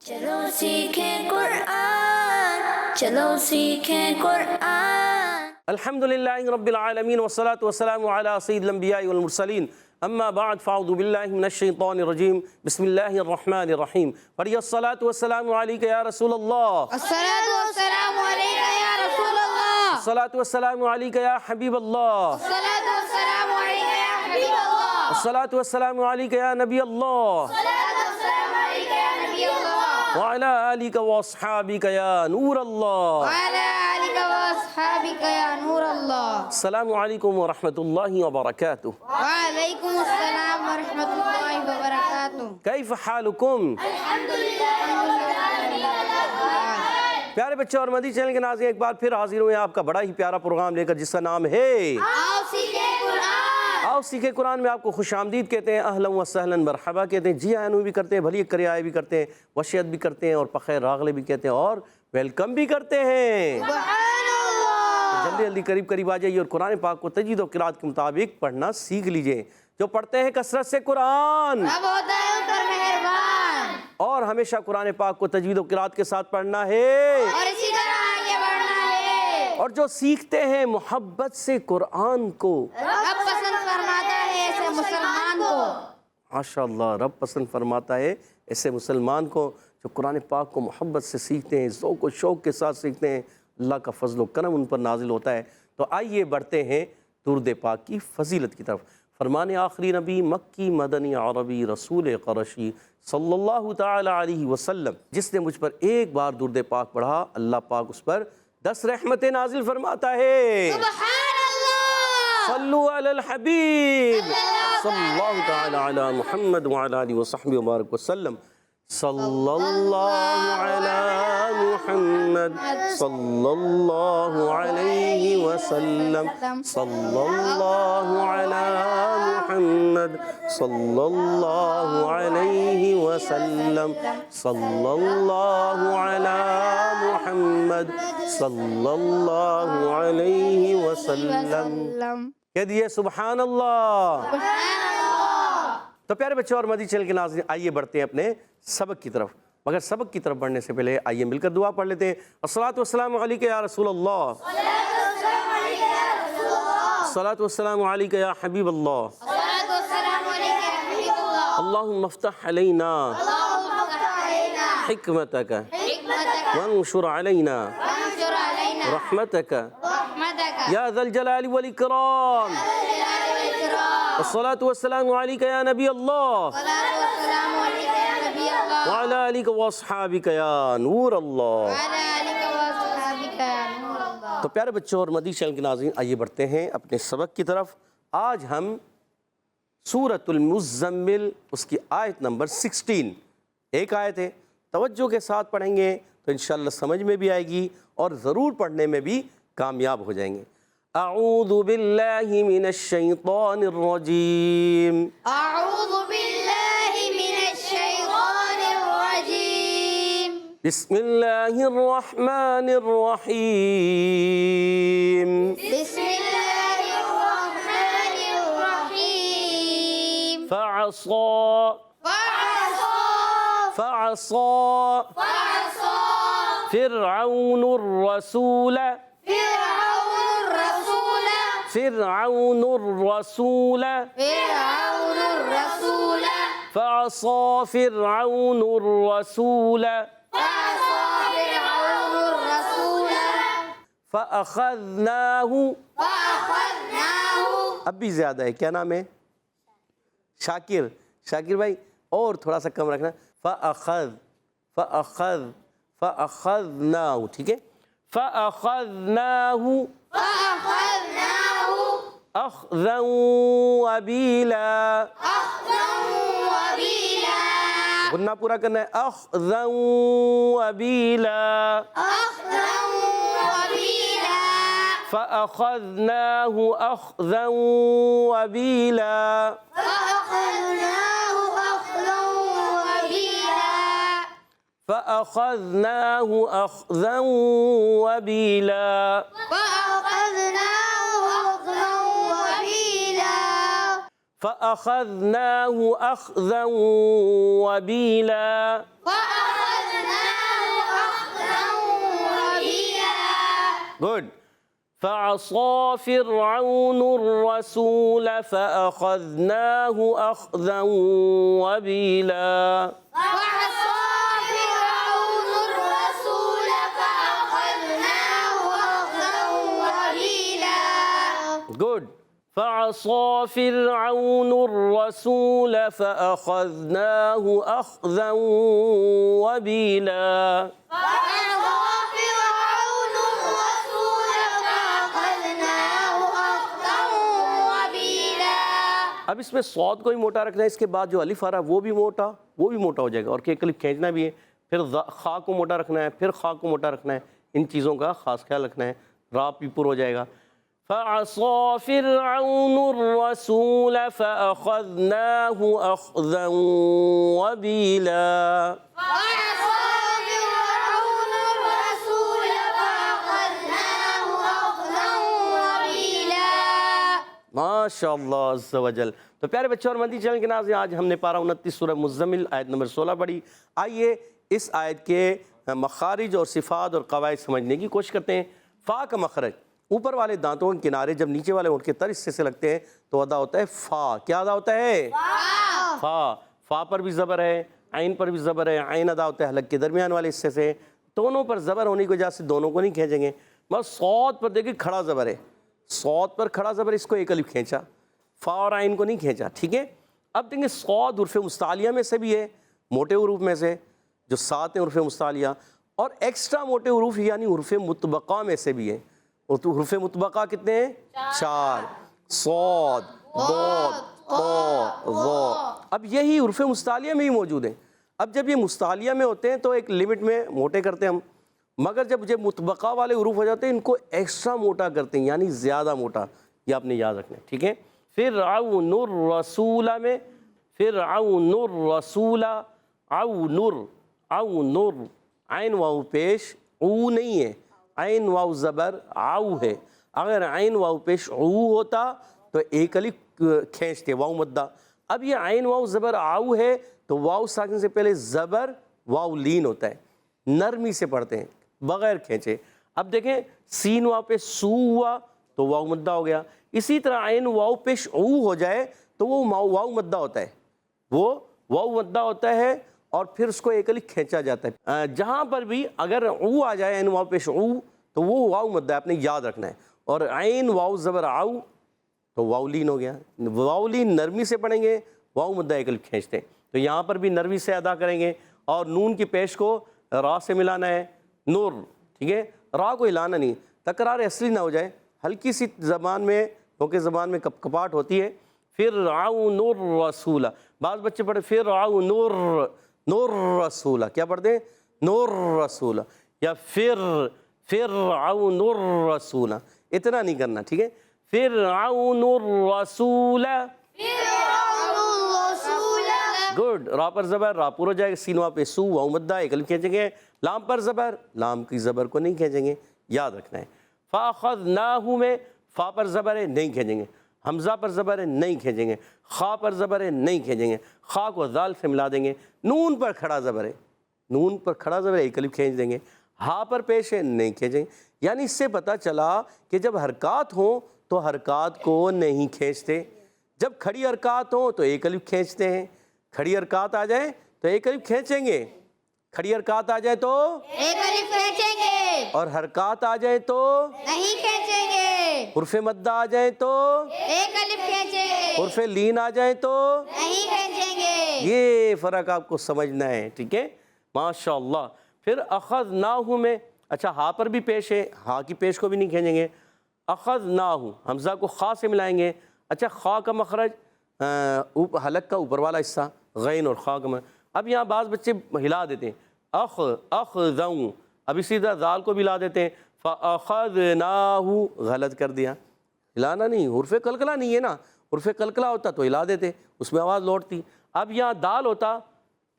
چلو سیکھیں قرآن، چلو سیکھیں قرآن۔ الحمدللہ رب العالمین والصلاة والسلام علی سید الانبیاء والمرسلین، اما بعد فاعوذ باللہ من الشیطان الرجیم، بسم اللہ الرحمن الرحیم۔ پڑھیے الصلاة والسلام علیکہ یا رسول اللہ، الصلاة والسلام علیکہ یا رسول اللہ، الصلاة والسلام علیکہ یا حبیب اللہ، الصلاة والسلام علیکہ یا حبیب اللہ، الصلاة والسلام علیکہ یا نبی اللہ، الصلاة والسلام علیکہ یا نبی اللہ، وعلی آلک واصحابک یا نور اللہ، وعلی آلک واصحابک یا نور اللہ۔ السلام علیکم ورحمۃ اللہ وبرکاتہ۔ وعلیکم السلام ورحمۃ اللہ وبرکاتہ۔ کیف حالکم؟ پیارے بچے اور مدی چینل کے ناظرین، ایک بار پھر حاضر ہوئے آپ کا بڑا ہی پیارا پروگرام لے کر، جس کا نام ہے آؤ سیکھیں قرآن۔ آؤ سیکھیں قرآن میں آپ کو خوش آمدید کہتے ہیں، اہلا و سہلا مرحبا کہتے ہیں، جی آنو بھی کرتے ہیں، بھلی کرے آئے بھی کرتے ہیں، وشیت بھی کرتے ہیں، اور بخیر راغلے بھی کہتے ہیں، اور ویلکم بھی کرتے ہیں۔ سبحان اللہ۔ جلدی جلدی قریب قریب آ جائیے اور قرآن پاک کو تجوید و قرات کے مطابق پڑھنا سیکھ لیجئے۔ جو پڑھتے ہیں کثرت سے قرآن، رب ہوتا ہے ان پر مہربان، اور ہمیشہ قرآن پاک کو تجوید و قرات کے ساتھ پڑھنا ہے، اور اسی طرح آگے بڑھنا ہے۔ اور جو سیکھتے ہیں محبت سے قرآن کو، رب پسند فرماتا ہے ایسے مسلمان کو۔ ماشاءاللہ، رب پسند فرماتا ہے ایسے مسلمان کو جو قرآن پاک کو محبت سے سیکھتے ہیں، ذوق و شوق کے ساتھ سیکھتے ہیں، اللہ کا فضل و کرم ان پر نازل ہوتا ہے۔ تو آئیے بڑھتے ہیں درود پاک کی فضیلت کی طرف۔ فرمان آخری نبی مکی مدنی عربی رسول قرشی صلی اللہ تعالی علیہ وسلم، جس نے مجھ پر ایک بار درود پاک پڑھا، اللہ پاک اس پر 10 رحمتیں نازل فرماتا ہے۔ سبحان اللہ۔ صلو علی الحبیب صلی اللہ تعالی علی محمد وعلی آلہ وصحبہ وبارک وسلم۔ صلی اللہ علی محمد صلی اللہ علیہ وسلم، صلی اللہ علی محمد صلی اللہ علیہ وسلم، صلی اللہ علی محمد صلی اللہ علیہ وسلم۔ کہہ دیئے سبحان اللہ۔ تو پیارے بچوں اور مدی چینل کے ناظرین، آئیے بڑھتے ہیں اپنے سبق کی طرف، مگر سبق کی طرف بڑھنے سے پہلے آئیے مل کر دعا پڑھ لیتے ہیں۔ الصلاۃ والسلام علیکہ یا رسول اللہ، الصلاۃ والسلام علیکہ یا حبیب اللہ، الصلاة والسلام علیکہ یا حبیب اللہ، اللہم افتح علینا اللہم افتح علینا حکمتک حکمتک وانشر علینا وانشر علینا رحمتک رحمتک یا ذا الجلال والاکرام، الجلال والإکرام۔ الصلاۃ والسلام علیکہ یا نبی اللہ، الصلاة والسلام علیکہ یا نبی اللہ، وعلی آلک واصحابک یا نور اللہ۔ وعلی آلک واصحابک یا نور اللہ۔ تو پیارے بچوں اور مدی چینل کے ناظرین، آئیے بڑھتے ہیں اپنے سبق کی طرف۔ آج ہم سورۃ المزمل، اس کی آیت نمبر 16، ایک آیت ہے، توجہ کے ساتھ پڑھیں گے تو انشاءاللہ سمجھ میں بھی آئے گی اور ضرور پڑھنے میں بھی کامیاب ہو جائیں گے۔ اعوذ باللہ من الشیطان الرجیم، اعوذ باللہ من الشیطان الرجیم، بسم اللہ الرحمن الرحیم۔ بسم اللہ الرحمن الرحیم۔ فعصا فعصا فرعون الرسول فرعون الرسول فعصى فرعون الرسول فأخذناه، اب بھی زیادہ ہے، کیا نام ہے؟ شاکر بھائی، اور تھوڑا سا کم رکھنا، فأخذناه، ٹھیک ہے، فأخذناه أخذا وبیلا، غنہ پورا کرنا ہے، أخذا وبیلا، فأخذناه أخذا وبیلا، فأخذناه أخذا وبيلا، فأخذناه أخذا وبيلا، گڈ. فعصى فرعون الرسول فأخذناه أخذا وبيلا. وعصى فرعون الرسول فأخذناه أخذا وبيلا. گڈ. فعصى فرعون الرسول فأخذناه أخذا وبيلا. اب اس میں صاد کو ہی موٹا رکھنا ہے، اس کے بعد جو الف آ رہا ہے وہ بھی موٹا ہو جائے گا، اور ایک الف کھینچنا بھی ہے. پھر خا کو موٹا رکھنا ہے، پھر خا کو موٹا رکھنا ہے. ان چیزوں کا خاص خیال رکھنا ہے. را بھی پر ہو جائے گا. فَعَصَى فِرْعَوْنُ الرَّسُولَ فَأَخَذْنَاهُ أَخْذًا وَبِيلًا. ماشاء اللہ عز و جل. تو پیارے بچوں اور مدنی چینل کے ناظرین، آج ہم نے پارہ 29 سورہ مزمل آیت نمبر 16 پڑھی. آئیے اس آیت کے مخارج اور صفات اور قواعد سمجھنے کی کوشش کرتے ہیں. فا کا مخرج اوپر والے دانتوں کے کنارے جب نیچے والے ہونٹ کے تر حصے سے لگتے ہیں تو ادا ہوتا ہے فا. کیا ادا ہوتا ہے؟ فا. فا پر بھی زبر ہے، عین پر بھی زبر ہے. عین ادا ہوتا ہے حلق کے درمیان والے حصے سے. دونوں پر زبر ہونے کی وجہ سے دونوں کو نہیں کھینچیں گے. بس صاد پر دیکھیں کھڑا زبر ہے، صاد پر کھڑا زبر، اس کو ایک الف کھینچا. فا اور عین کو نہیں کھینچا. ٹھیک ہے. اب دیکھیں صاد حروف مستعلیہ میں سے بھی ہے، موٹے حروف میں سے جو 7 ہیں حروف مستعلیہ، اور ایکسٹرا موٹے حروف یعنی حروف مطبقہ میں سے بھی ہے. حروف مطبقہ کتنے ہیں؟ 4. صاد، ضاد، طا، ظا. اب یہی حروف مستعلیہ میں ہی موجود ہیں. اب جب یہ مستعلیہ میں ہوتے ہیں تو ایک لمٹ میں موٹے کرتے ہیں ہم، مگر جب مطبقہ والے حروف ہو جاتے ہیں ان کو ایکسٹرا موٹا کرتے ہیں، یعنی زیادہ موٹا. یہ آپ نے یاد رکھنا ہے. ٹھیک ہے. فرعون الرسول میں فرعون الرسول، نور عین واو پیش او نہیں ہے، عین واو زبر آؤ ہے. اگر عین واو پیش او ہوتا تو ایک الف کھینچتے، واو مدہ. اب یہ عین واو زبر آؤ ہے تو واو ساکن سے پہلے زبر واو لین ہوتا ہے، نرمی سے پڑھتے ہیں بغیر کھینچے. اب دیکھیں سین واو پہ سو ہوا تو واو مدہ ہو گیا. اسی طرح عین واو پیش او ہو جائے تو وہ واو مدہ ہوتا ہے، وہ واو مدہ ہوتا ہے اور پھر اس کو ایک الف کھینچا جاتا ہے. جہاں پر بھی اگر او آ جائے عین واو پیش او تو وہ واو مدہ ہے، آپ نے یاد رکھنا ہے. اور عین واو زبر آؤ تو واو لین ہو گیا. واو لین نرمی سے پڑھیں گے، واو مدہ ایک الف کھینچتے ہیں. تو یہاں پر بھی نرمی سے ادا کریں گے. اور نون کی پیش کو را سے ملانا ہے، نور. ٹھیک ہے. را کو ہلانا نہیں، تکرار اصلی نہ ہو جائے. ہلکی سی زبان میں، کیونکہ زبان میں کپ کپاٹ ہوتی ہے. فرعون الرسول، بعض بچے پڑھے فرعون نور رسول. کیا پڑھتے ہیں؟ نور رسول. یا فرعون الرسول، اتنا نہیں کرنا. ٹھیک ہے. فرعون الرسول. گڈ. را پر زبر، را پور ہو جائے گا. سین واو پہ سو، واو مدہ ایک الف کھینچیں گے. لام پر زبر، لام کی زبر کو نہیں کھینچیں گے، یاد رکھنا ہے. فَأَخَذْنَاهُ میں فا پر زبر ہے، نہیں کھینچیں گے. حمزہ پر زبر ہے، نہیں کھینچیں گے. خا پر زبر ہے، نہیں کھینچیں گے. خا کو ذال سے ملا دیں گے. نون پر کھڑا زبر ہے، نون پر کھڑا زبر ہے، ایک الف کھینچ دیں گے. ہا پر پیش ہے، نہیں کھینچیں گے. یعنی اس سے پتہ چلا کہ جب حرکات ہوں تو حرکات کو نہیں کھینچتے. جب کھڑی حرکات ہوں تو ایک الف کھینچتے ہیں. کھڑی حرکات آ جائیں تو ایک الف کھینچیں گے. کھڑی حرکات آ جائے تو ایک الف کھینچیں گے، اور حرکات آ جائے تو نہیں کھینچیں گے. حرف مدہ آ جائے تو ایک الف کھینچیں گے، حرف لین آ جائے تو نہیں کھینچیں گے. یہ فرق آپ کو سمجھنا ہے. ٹھیک ہے. ماشاء اللہ. پھر اخذناہ میں، اچھا ہا پر بھی پیش ہے، ہا کی پیش کو بھی نہیں کھینچیں گے. اخذناہ، حمزہ کو خا سے ملائیں گے. اچھا خا کا مخرج حلق کا اوپر والا حصہ، غین اور خا کا مخرج. اب یہاں بعض بچے ہلا دیتے ہیں، اخذوں. اب اسی طرح ذال کو بھی ہلا دیتے ہیں، فاخذناہ، غلط کر دیا. ہلانا نہیں، حرف قلقلہ نہیں ہے نا. حرف قلقلہ ہوتا تو ہلا دیتے، اس میں آواز لوٹتی. اب یہاں دال ہوتا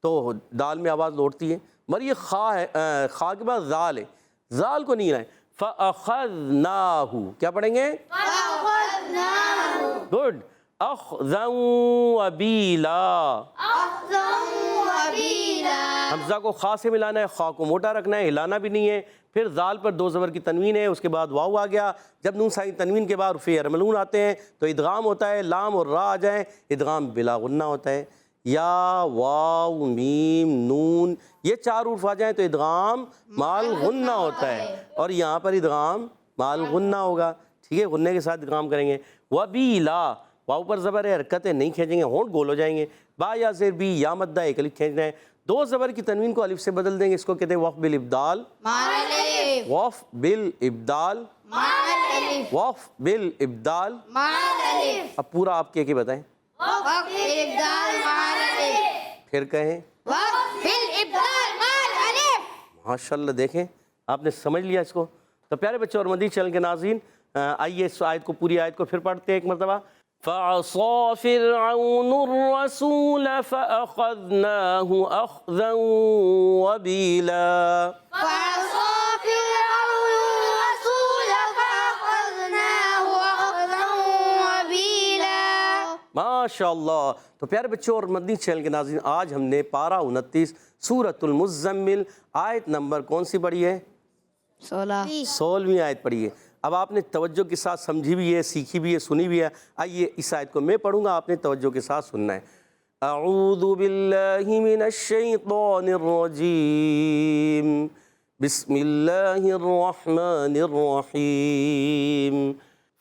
تو دال میں آواز لوٹتی ہے، مگر یہ خا ہے، خا کے بعد ذال ہے، ذال کو نہیں ہلائیں. فاخذناہ، کیا پڑھیں گے؟ گڈ. اخذا وبیلا. وخذا وبيلا. حمزہ کو خا سے ملانا ہے، خا کو موٹا رکھنا ہے، ہلانا بھی نہیں ہے. پھر ذال پر دو زبر کی تنوین ہے، اس کے بعد واو آ گیا. جب نون ساکن تنوین کے بعد رفع یرملون آتے ہیں تو ادغام ہوتا ہے. لام اور را آ جائیں ادغام بلا غنہ ہوتا ہے. یا واو میم نون یہ چار حروف آ جائیں تو ادغام مال غنہ ہوتا ہے، اور یہاں پر ادغام مال غنہ ہوگا. ٹھیک ہے، غنے کے ساتھ ادغام کریں گے. وبیلا واو پر زبر ہے، حرکتیں نہیں کھینچیں گے، ہونٹ گول ہو جائیں گے. با یا زیر بی یا مدہ ایک الف کھینچنا ہے. دو زبر کی تنوین کو الف سے بدل دیں گے، اس کو کہتے ہیں وقف بالابدال. مع الالف. وقف بالابدال. مع الالف. وقف بالابدال. مع الالف. اب پورا آپ کہہ کے بتائیں، وقف بالابدال مع الالف. پھر کہیں. وقف بالابدال مع الالف. ماشاءاللہ، دیکھیں آپ نے سمجھ لیا اس کو. تو پیارے بچوں اور مدنی چینل کے ناظرین، آئیے اس آیت کو، پوری آیت کو پھر پڑھتے ہیں ایک مرتبہ. فَعَصَىٰ فِرْعَوْنُ الرَّسُولَ فَأَخَذْنَاهُ أَخْذًا وَبِيلًا. فعصى فرعون الرسول فأخذناه أخذا وبيلا. ماشاءاللہ. تو پیارے بچوں اور مدنی چینل کے ناظرین، آج ہم نے پارہ 29 سورۃ المزمل آیت نمبر کون سی پڑھی ہے؟ 16ویں آیت پڑھی ہے. اب آپ نے توجہ کے ساتھ سمجھی بھی ہے، سیکھی بھی ہے، سنی بھی ہے. آئیے اس آیت کو میں پڑھوں گا، آپ نے توجہ کے ساتھ سننا ہے. اعوذ باللہ من الشیطان الرجیم، بسم اللہ الرحمن الرحیم.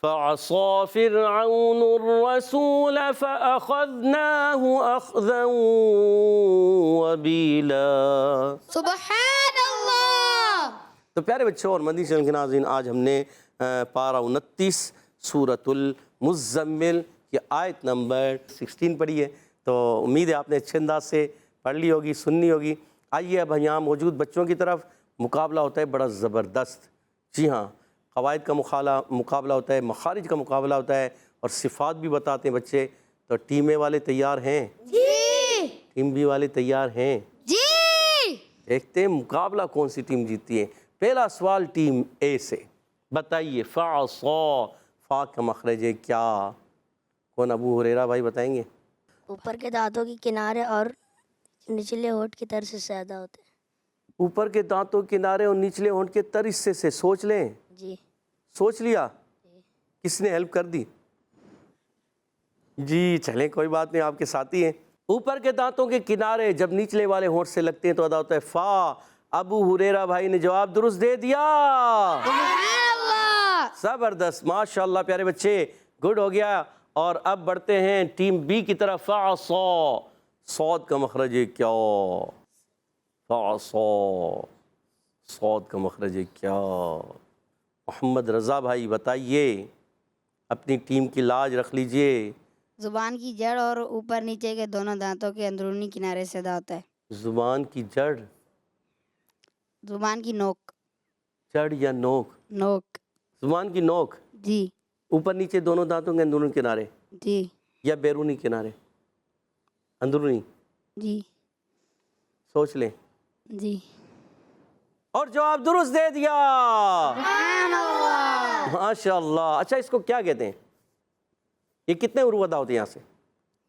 فعصى فرعون الرسول فأخذناه أخذا وبيلا. سبحان اللہ. تو پیارے بچوں اور مدنی چینل کے ناظرین، آج ہم نے پارہ 29 سورۃ المزمل کی آیت نمبر 16 پڑھی ہے. تو امید ہے آپ نے اچھے انداز سے پڑھ لی ہوگی، سننی ہوگی. آئیے اب یہاں موجود بچوں کی طرف مقابلہ ہوتا ہے بڑا زبردست. جی ہاں، قواعد کا مقابلہ ہوتا ہے، مخارج کا مقابلہ ہوتا ہے، اور صفات بھی بتاتے ہیں بچے. تو ٹیم اے والے تیار ہیں؟ جی. ٹیم بی والے تیار ہیں؟ جی. دیکھتے ہیں مقابلہ کون سی ٹیم جیتتی ہے. پہلا سوال ٹیم اے سے، بتائیے فعصا، فا کا مخرج ہے کیا؟ کون؟ ابو ہریرہ بھائی بتائیں گے. اوپر کے دانتوں کے کنارے اور نچلے ہونٹ کی طرف سے زیادہ ہوتے ہیں. اوپر کے دانتوں کے کنارے اور نچلے ہونٹ کے تر حصے سے. سوچ لیں. جی. سوچ لیا؟ کس نے ہیلپ کر دی؟ جی چلیں کوئی بات نہیں، آپ کے ساتھی ہیں. اوپر کے دانتوں کے کنارے جب نچلے والے ہونٹ سے لگتے ہیں تو ادا ہوتا ہے فا. ابو ہریرہ بھائی نے جواب درست دے دیا. سبحان اللہ. زبردست، ماشاءاللہ پیارے بچے، گڈ ہو گیا. اور اب بڑھتے ہیں ٹیم بی کی طرف. فعصا، صاد کا مخرج ہے کیا؟ فعصا، صاد کا مخرج ہے کیا؟ محمد رضا بھائی بتائیے، اپنی ٹیم کی لاج رکھ لیجئے. زبان کی جڑ اور اوپر نیچے کے دونوں دانتوں کے اندرونی کنارے سے ادا ہوتا ہے. زبان کی جڑ، زبان کی نوک. جڑ یا نوک؟ نوک. زبان کی نوک. جی. اوپر نیچے دونوں دانتوں کے اندرونی کنارے جی. یا بیرونی کنارے؟ اندرونی. جی. سوچ لیں. جی. اور جواب درست دے دیا. سبحان اللہ. ماشاءاللہ. اچھا اس کو کیا کہتے ہیں؟ یہ کتنے حروف ادا ہوتے ہیں یہاں سے؟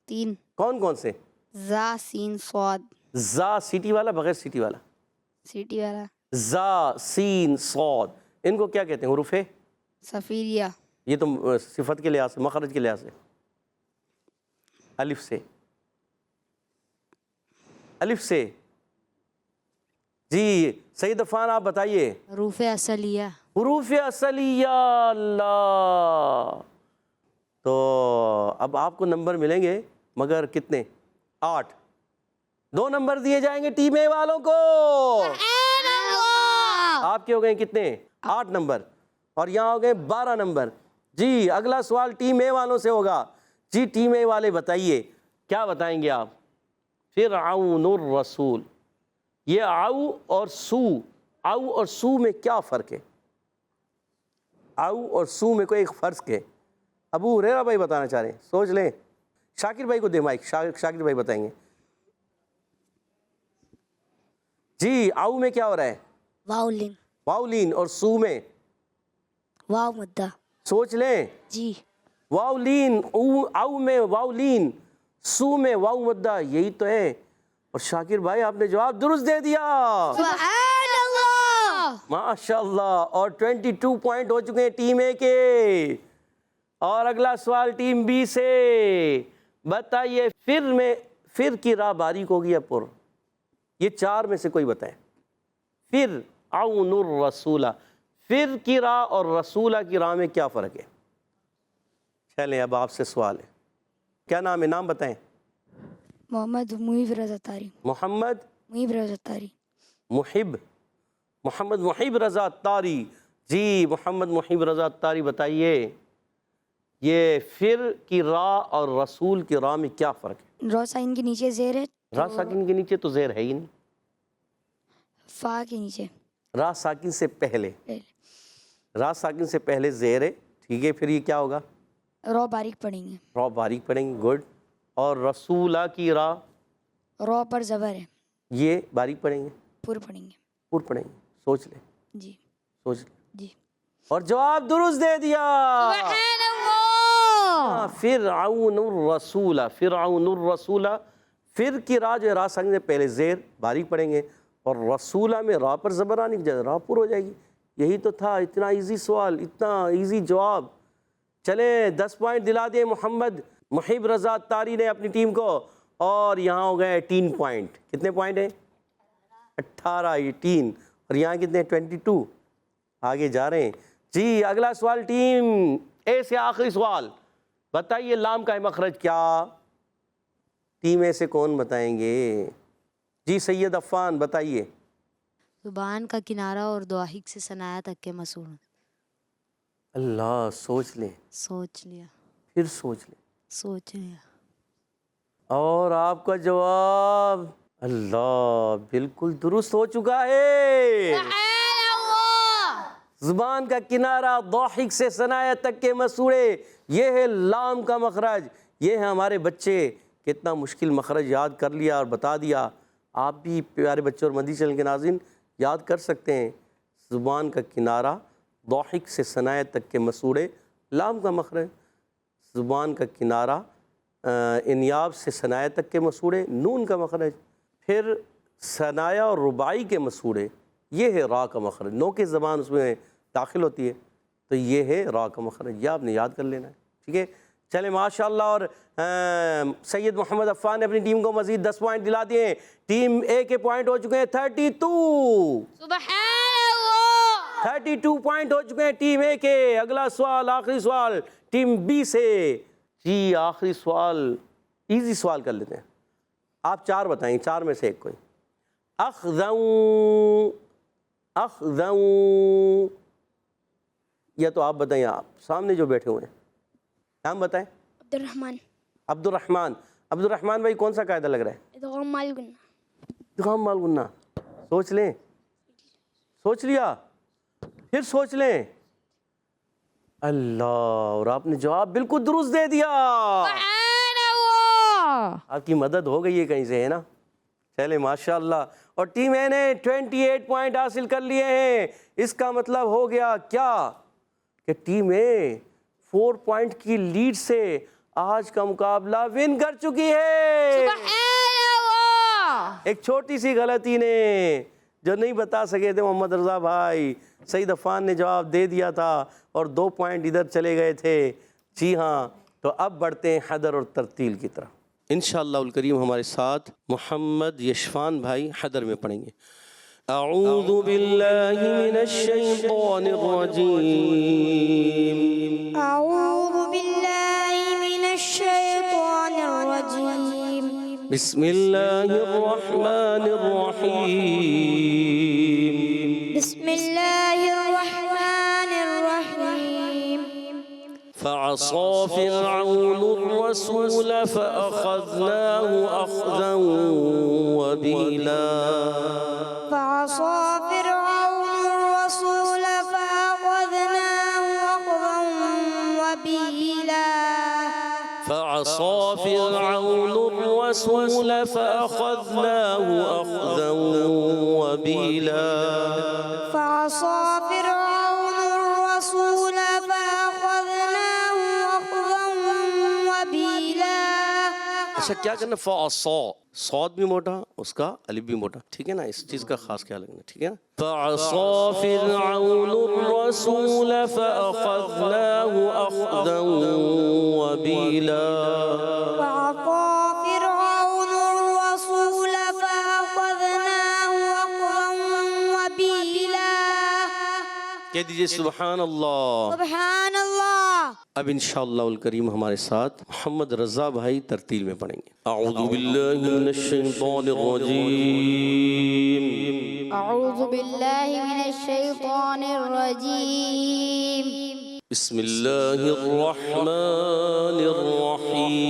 3. کون کون سے؟ زا سین صاد. زا سیٹی والا، بغیر سیٹی والا؟ سیٹی والا. زا سین صاد، ان کو کیا کہتے ہیں؟ حروف صفیریہ. یہ تو صفت کے لحاظ سے، مخرج کے لحاظ سے. الف سے، الف سے. جی سید عفان آپ بتائیے. حروف اصلیہ. حروف اصلیہ. اللہ. تو اب آپ کو نمبر ملیں گے، مگر کتنے؟ 8. 2 نمبر دیے جائیں گے ٹیم اے والوں کو. آپ کے ہو گئے کتنے؟ 8 نمبر. اور یہاں ہو گئے 12 نمبر. جی اگلا سوال ٹیم اے والوں سے ہوگا. جی ٹیم اے والے بتائیے، کیا بتائیں گے آپ؟ فرعون الرسول. یہ آؤ اور سو، آؤ اور سو میں کیا فرق ہے؟ آؤ اور سو میں کوئی ایک فرق ہے. ابو ہریرہ بھائی بتانا چاہ رہے ہیں، سوچ لیں. شاکر بھائی کو دے مائک، شاکر بھائی بتائیں گے. جی آؤ میں کیا ہو رہا ہے؟ واؤلین. واؤلین. اور سو میں؟ واو مدہ. سوچ لیں. جی. واؤلین. آؤ میں واؤلین، سو میں واؤ مدہ. یہی تو ہے. اور شاکر بھائی آپ نے جواب درست دے دیا، سبحان اللہ. ماشاء اللہ. اور 22 پوائنٹ ہو چکے ہیں ٹیم اے کے. اور اگلا سوال ٹیم بی سے. بتائیے پھر کی راہ باریک ہوگی یا پر؟ یہ چار میں سے کوئی بتائیں. پھر عون الرسولہ، پھر کی راہ اور رسولہ کی راہ میں کیا فرق ہے؟ چلیں اب آپ سے سوال ہے. کیا نام ہے؟ نام بتائیں. محمد محب رضا تاری. محمد محب رضا تاری. محمد محب رضا تاری. جی محمد محب رضا تاری بتائیے یہ پھر کی راہ اور رسول کی راہ میں کیا فرق ہے؟ رو سائن کے نیچے زیر ہے. راہ ساکن کے نیچے تو زیر ہے ہی نہیں. فا کے نیچے راہ ساکن سے پہلے، راہ ساکن سے پہلے زیر ہے. ٹھیک ہے، پھر یہ کیا ہوگا؟ رو باریک پڑھیں گے. را باریک پڑھیں گے. گڈ. اور رسولہ کی راہ رو پر زبر ہے. یہ باریک پڑھیں گے. پر پڑھیں گے. پر پڑھیں گے. سوچ لیں، جی سوچ لیں. جی. اور جواب درست دے دیا. سبحان اللہ. فرعون الرسولہ. فرعون الرسولہ، پھر کی راہ جو ہے راہ ساکن سے پہلے زیر باریک پڑھیں گے، اور رسولہ میں راہ پر زبر آنے کی جگہ راہ پر ہو جائے گی. یہی تو تھا. اتنا ایزی سوال، اتنا ایزی جواب. چلیں 10 پوائنٹ دلا دیں محمد محب رضا تاری نے اپنی ٹیم کو. اور یہاں ہو گئے 18 پوائنٹ. کتنے پوائنٹ ہیں؟ 18. 18. اور یہاں کتنے؟ 22. آگے جا رہے ہیں. جی اگلا سوال ٹیم اے سے، آخری سوال. بتائیے لام کا مخرج کیا؟ ٹیم اے سے کون بتائیں گے؟ جی سید عفان بتائیے. زبان کا کنارہ اور دواحق سے ثنایا تک کے مسور. اللہ، سوچ لیں. سوچ لیا. پھر سوچ لیں. سوچ لیا. اور آپ کا جواب اللہ بالکل درست ہو چکا ہے. زبان کا کنارہ ضاحک سے ثنایا تک کے مسوڑے، یہ ہے لام کا مخرج. یہ ہے ہمارے بچے کتنا مشکل مخرج یاد کر لیا اور بتا دیا. آپ بھی پیارے بچے اور مدنی چینل کے ناظرین یاد کر سکتے ہیں. زبان کا کنارہ ضاحک سے ثنایا تک کے مسوڑے، لام کا مخرج. زبان کا کنارہ انیاب سے ثنایا تک کے مسوڑے، نون کا مخرج. پھر ثنایا اور رباعی کے مسوڑے، یہ ہے را کا مخرج. نو کی زبان اس میں داخل ہوتی ہے تو یہ ہے را کا مخرج. یہ آپ نے یاد کر لینا ہے. ٹھیک ہے، چلیں ماشاءاللہ. اور سید محمد عفان نے اپنی ٹیم کو مزید 10 پوائنٹ دلا دیے. ٹیم اے کے پوائنٹ ہو چکے ہیں 32. سبحان اللہ. 32 پوائنٹ ہو چکے ہیں ٹیم اے کے. اگلا سوال، آخری سوال ٹیم بی سے. جی آخری سوال ایزی سوال کر لیتے ہیں. آپ 4 بتائیں، 4 میں سے ایک کوئی. اخذوں، یا تو آپ بتائیں، آپ سامنے جو بیٹھے ہوئے ہیں نام بتائیں. عبد الرحمن. عبد الرحمن. عبد الرحمن بھائی کون سا قاعدہ لگ رہا ہے؟ ادغام مال گنہ. ادغام مال غنہ. سوچ لیں. سوچ لیا؟ پھر سوچ لیں. اللہ، اور آپ نے جواب بالکل درست دے دیا. آپ کی مدد ہو گئی ہے کہیں سے، ہے نا؟ چلے ماشاءاللہ. اور ٹیم اے نے 28 پوائنٹ حاصل کر لیے ہیں. اس کا مطلب ہو گیا کیا کہ ٹیم اے 4 پوائنٹ کی لیڈ سے آج کا مقابلہ ون کر چکی ہے. ایک چھوٹی سی غلطی نے جو نہیں بتا سکے تھے محمد رضا بھائی، سعید عفان نے جواب دے دیا تھا اور 2 پوائنٹ ادھر چلے گئے تھے. جی ہاں، تو اب بڑھتے ہیں حدر اور ترتیل کی طرف. انشاءاللہ الکریم ہمارے ساتھ محمد یشفان بھائی حدر میں پڑھیں گے. اعوذ باللہ من الشیطان الرجیم. أعوذ بالله من الشيطان الرجيم. بسم اللہ الرحمن الرحیم. بسم الله الرحمن الرحيم. فعصى فرعون الرسول فأخذناه أخذا وبيلا. فعصى فرعون الرسول فأخذناه أخذا وبيلا. فعصى فرعون الرسول فأخذناه أخذا وبيلا. فعصى فرعون الرسول فأخذناه أخذا وبيلا. اچھا کیا کرنا فعصا صاد بھی موٹا اس کا الف بھی موٹا ٹھیک ہے نا اس چیز کا خاص خیال رکھنا ٹھیک ہے نا فعصا فرعون الرسول فأخذناه أخذا وبيلا فعصى فرعون الرسول فأخذناه أخذا وبيلا کہہ دیجئے سبحان اللہ سبحان اللہ اب انشاءاللہ الکریم ہمارے ساتھ محمد رضا بھائی ترتیل میں پڑھیں گے اعوذ باللہ من الشیطان الرجیم اعوذ باللہ من الشیطان الرجیم بسم اللہ الرحمن الرحیم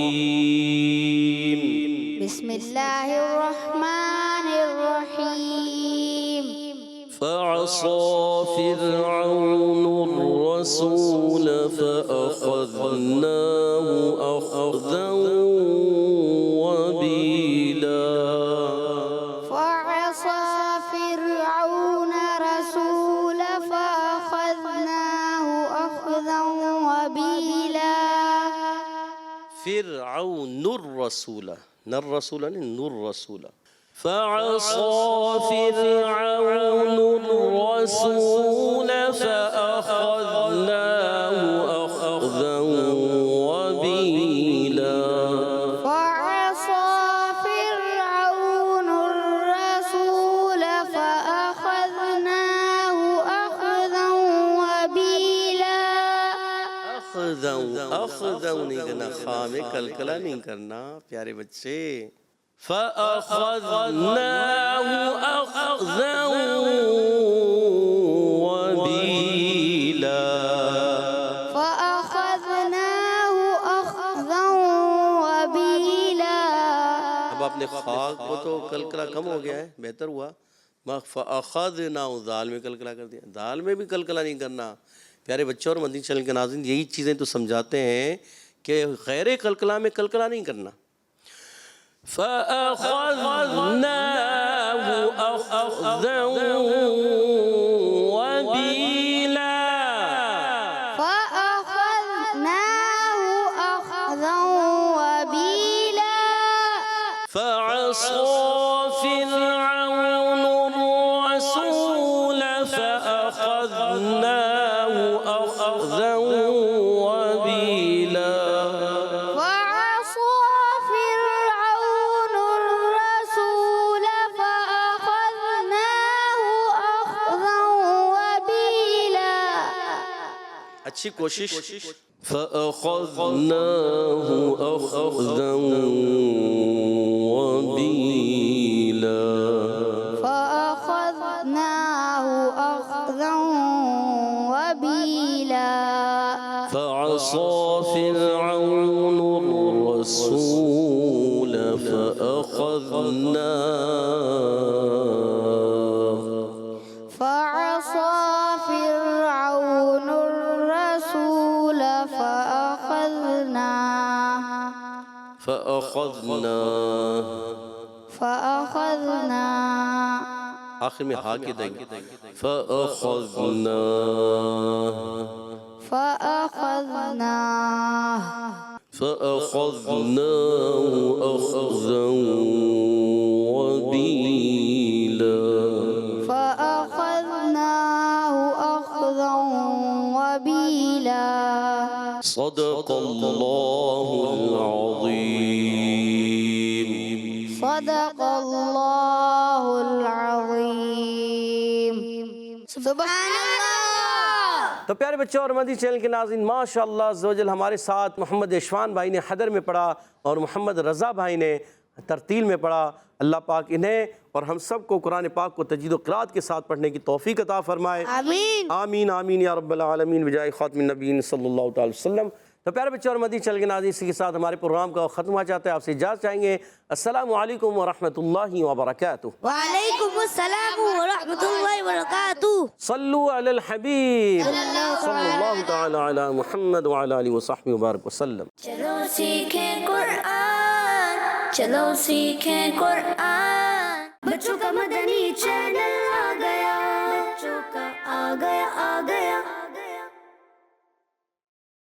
بسم اللہ الرحمن الرحیم فعصى فرعون الرسول فأخذناه أخذا وبيلا فعصى فرعون الرسول فأخذناه أخذا وبيلا فرعون الرسول نر رسول نور رسول فعصى فرعون الرسول فأخذناه أخذا وبيلا فعصى فرعون الرسول فأخذناه أخذا وبيلا أخذا نہیں کرنا خواہ میں کلکلا نہیں کرنا پیارے بچے فأخذناه أخذا وبيلا فأخذناه أخذا وبيلا اب آپ نے خواہ کو تو کلکلا کم ہو گیا ہے بہتر ہوا فأخذناه دال میں کلکلا کر دیا دال میں بھی کلکلا نہیں کرنا پیارے بچوں اور مدنی چینل کے ناظرین یہی چیزیں تو سمجھاتے ہیں کہ غیر کلکلا میں کلکلا نہیں کرنا فأخذناه أخذا وبيلا فأخذناه أخذا وبيلا فعصى فرعون الرسول فأخذناه أخذا وبيلا وعصى فرعون الرسول فأخذناه أخذا وبيلا اچھی کوشش فأخذناه أخذا وبيلا فأخذناه أخذا وبيلا فعصى فرعون الرسول فعصى فرعون الرسول فأخذناه آخر میں ہا کے دیں فأخذناه أخذا وبيلا فأخذناه أخذا وبيلا صدق الله العظيم صدق الله العظيم سبحان اللہ تو پیارے بچوں اور مدنی چینل کے ناظرین ماشاءاللہ عز و جل ہمارے ساتھ محمد عشوان بھائی نے حدر میں پڑھا اور محمد رضا بھائی نے ترتیل میں پڑھا اللہ پاک انہیں اور ہم سب کو قرآن پاک کو تجوید و قرات کے ساتھ پڑھنے کی توفیق عطا فرمائے آمین آمین آمین یا رب العالمین بجائے خاتم النبیین صلی اللہ تعالی وسلم تو پیارے بچوں اور مدنی چینل کے ناظرین اسی کے ساتھ ہمارے پروگرام کا ختم ہوا چاہتے ہیں آپ سے اجازت چاہیں گے السلام علیکم ورحمۃ اللہ وبرکاتہ وعلیکم السلام ورحمۃ اللہ وبرکاتہ صلو علی الحبیب صلی اللہ تعالی علی محمد وعلی آلہ وصحبہ وبارک وسلم چلو سیکھیں قرآن چلو سیکھیں قرآن بچوں کا مدنی چینل آ گیا بچوں کا آ گیا